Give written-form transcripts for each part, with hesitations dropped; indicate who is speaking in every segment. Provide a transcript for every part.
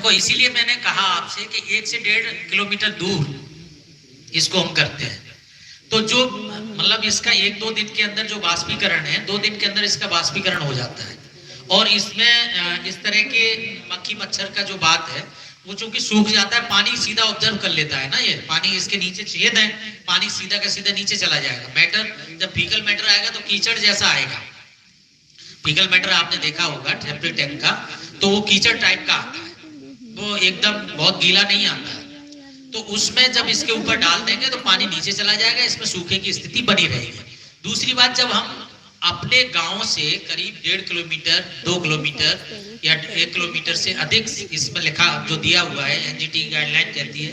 Speaker 1: को इसीलिए मैंने कहा आपसे कि 1 से 1.5 किलोमीटर दूर इसको हम करते हैं। तो जो मतलब इसका 1-2 दिन के अंदर जो बाष्पीकरण है, 2 दिन के अंदर इसका बाष्पीकरण हो जाता है। और इसमें इस तरह के मक्खी मच्छर का जो बात है वो चूंकि सूख जाता है, पानी सीधा ऑब्जर्व कर लेता है ना, ये पानी इसके नीचे छेद है, पानी सीधा का सीधा नीचे चला जाएगा। मैटर जब फीकल मैटर आएगा तो कीचड़ जैसा आएगा। फीकल मैटर आपने देखा होगा सेप्टिक टैंक का, तो वो कीचड़ टाइप का आता है, वो एकदम बहुत गीला नहीं आता है। तो उसमें जब इसके ऊपर डाल देंगे तो पानी नीचे चला जाएगा, इसमें सूखे की स्थिति बनी रहेगी। दूसरी बात, जब हम अपने गांव से करीब 1.5 किलोमीटर 2 किलोमीटर या 1 किलोमीटर से अधिक, इसमें लिखा जो दिया हुआ है एनजीटी गाइडलाइन कहती है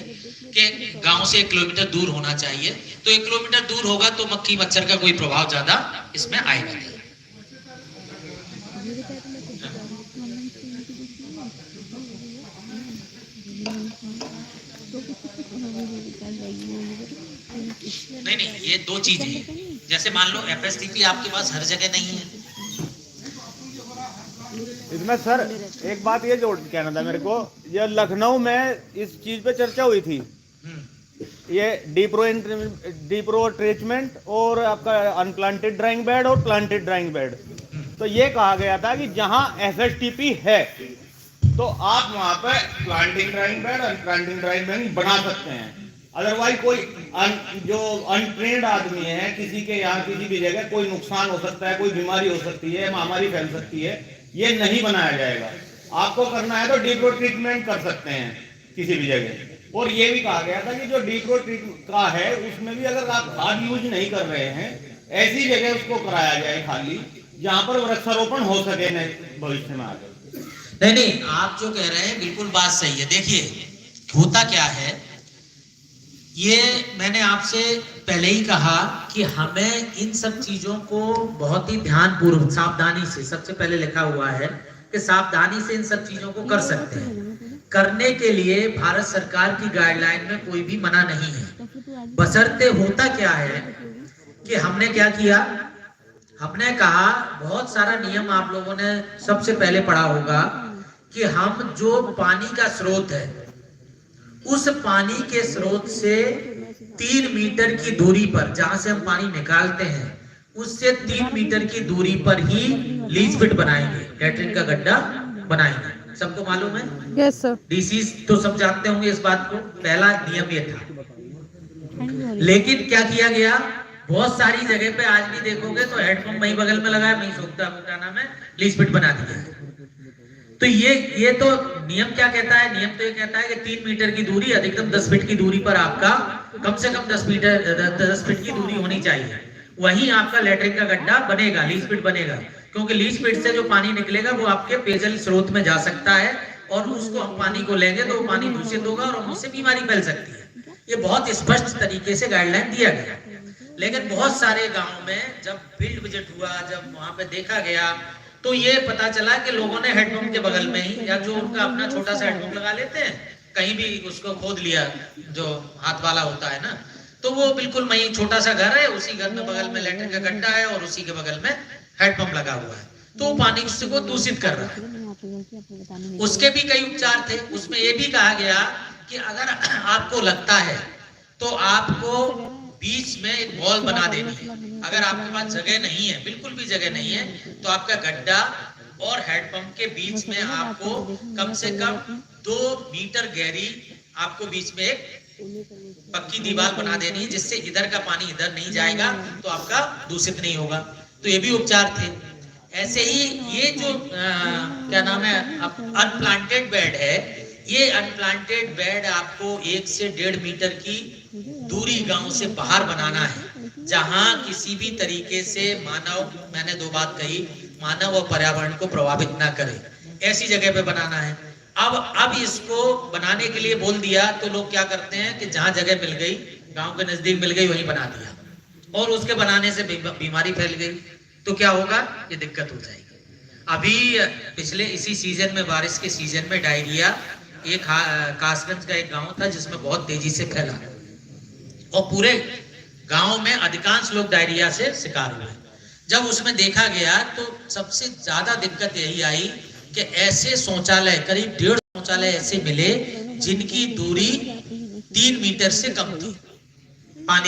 Speaker 1: कि गांव से 1 किलोमीटर दूर होना चाहिए, तो 1 किलोमीटर दूर होगा तो मक्खी मच्छर का कोई प्रभाव ज्यादा इसमें आएगा नहीं। नहीं, ये 2 चीजें हैं। जैसे मान लो एफएसटीपी आपके पास हर जगह नहीं है।
Speaker 2: इसमें सर एक बात ये जोड़ कहना था मेरे को, ये लखनऊ में इस चीज पे चर्चा हुई थी, ये डीप्रो ट्रीटमेंट और आपका अनप्लांटेड ड्राइंग बेड और प्लांटेड ड्राइंग बेड। तो ये कहा गया था कि जहां एफएसटीपी है तो आप वहां पे planting drawing bed unplanting drawing bed बना सकते हैं। अदरवाइज कोई जो अनट्रेन्ड आदमी है, किसी के यहाँ किसी भी जगह कोई नुकसान हो सकता है, कोई बीमारी हो सकती है, महामारी फैल सकती है, ये नहीं बनाया जाएगा। आपको करना है तो डीप्रो ट्रीटमेंट कर सकते हैं किसी भी जगह। और ये भी कहा गया था कि जो डीप्रो ट्रीटमेंट का है उसमें भी अगर आप खाद यूज नहीं कर रहे हैं, ऐसी जगह उसको कराया जाए खाली जहां पर वृक्षारोपण हो सके भविष्य में आगे।
Speaker 1: नहीं, आप जो कह रहे हैं बिल्कुल बात सही है। देखिए होता क्या है, ये मैंने आपसे पहले ही कहा कि हमें इन सब चीजों को बहुत ही ध्यानपूर्वक सावधानी से, सबसे पहले लिखा हुआ है कि सावधानी से इन सब चीजों को कर सकते हैं। करने के लिए भारत सरकार की गाइडलाइन में कोई भी मना नहीं है। बशर्ते होता क्या है कि हमने क्या किया, हमने कहा बहुत सारा नियम आप लोगों ने सबसे पहले पढ़ा होगा कि हम जो पानी का स्रोत है उस पानी के स्रोत से 3 मीटर की दूरी पर, जहां से हम पानी निकालते हैं उससे 3 मीटर की दूरी पर ही लीच पिट बनाएंगे, लैट्रिन का गड्ढा बनाएंगे। सबको मालूम है?
Speaker 3: Yes sir.
Speaker 1: डीसी तो सब जानते होंगे इस बात को, पहला नियम ये था। लेकिन क्या किया गया, बहुत सारी जगह पे आज भी देखोगे तो हेडपंप वहीं बगल में लगा है, वहीं सूखता क्या नाम है, लीच पिट बना दिया है। तो ये तो नियम क्या कहता है, नियम तो ये कहता है कि 3 मीटर की दूरी, अधिकतम 10 फीट की दूरी पर आपका कम से कम 10 फीट की दूरी होनी चाहिए, वहीं आपका लैट्रिन का गड्ढा बनेगा, लीच पिट बनेगा। क्योंकि लीच पिट से जो पानी निकलेगा वो आपके पेयजल स्रोत में जा सकता है और उसको हम पानी को लेंगे तो वो पानी दूषित होगा और उससे बीमारी फैल सकती है। ये बहुत स्पष्ट तरीके से गाइडलाइन दिया गया। लेकिन बहुत सारे गाँव में जब फील्ड विजिट हुआ, जब वहां पे देखा गया, तो ये पता चला कि लोगों ने हेडपंप के बगल में ही, या जो उनका अपना छोटा सा हेडपंप लगा लेते हैं, कहीं भी उसको खोद लिया, जो हाथ वाला होता है ना, तो वो बिल्कुल वही छोटा सा घर है, उसी घर में बगल में लैट्रिन का गड्ढा है और उसी के बगल में हेडपंप लगा हुआ है, तो पानी को दूषित कर रहा है। उसके भी कई उपचार थे। उसमें ये भी कहा गया कि अगर आपको लगता है तो आपको बीच में एक वॉल बना देनी है। अगर आपके पास जगह नहीं है, बिल्कुल भी जगह नहीं है, तो आपका गड्ढा और हेडपंप के बीच में आपको कम से कम 2 मीटर गहरी आपको बीच में एक पक्की दीवार बना देनी है, जिससे इधर का पानी इधर नहीं जाएगा, तो आपका दूषित नहीं होगा। तो ये भी उपचार थे। ऐसे ही ये जो क्या नाम है अनप्लांटेड बेड है, ये अनप्लांटेड बेड आपको 1 से 1.5 मीटर की दूरी गांव से बाहर बनाना है, जहां किसी भी तरीके से मानव, मैंने 2 बात कही, मानव और पर्यावरण को प्रभावित ना करे, ऐसी जगह पे बनाना है। अब इसको बनाने के लिए बोल दिया तो लोग क्या करते हैं कि जहां जगह मिल गई, गांव के नजदीक मिल गई, वहीं बना दिया और उसके बनाने से बीमारी फैल गई, तो क्या होगा, ये दिक्कत हो जाएगी। अभी पिछले इसी सीजन में, बारिश के सीजन में डायरिया, एक कासगंज का एक गांव था जिसमें बहुत तेजी से फैला और पूरे गांव में अधिकांश लोग डायरिया से शिकार हुए। जब उसमें देखा गया तो सबसे ज्यादा दिक्कत यही आई कि ऐसे शौचालय करीब 150 शौचालय ऐसे मिले जिनकी दूरी 3 मीटर से कम थी पानी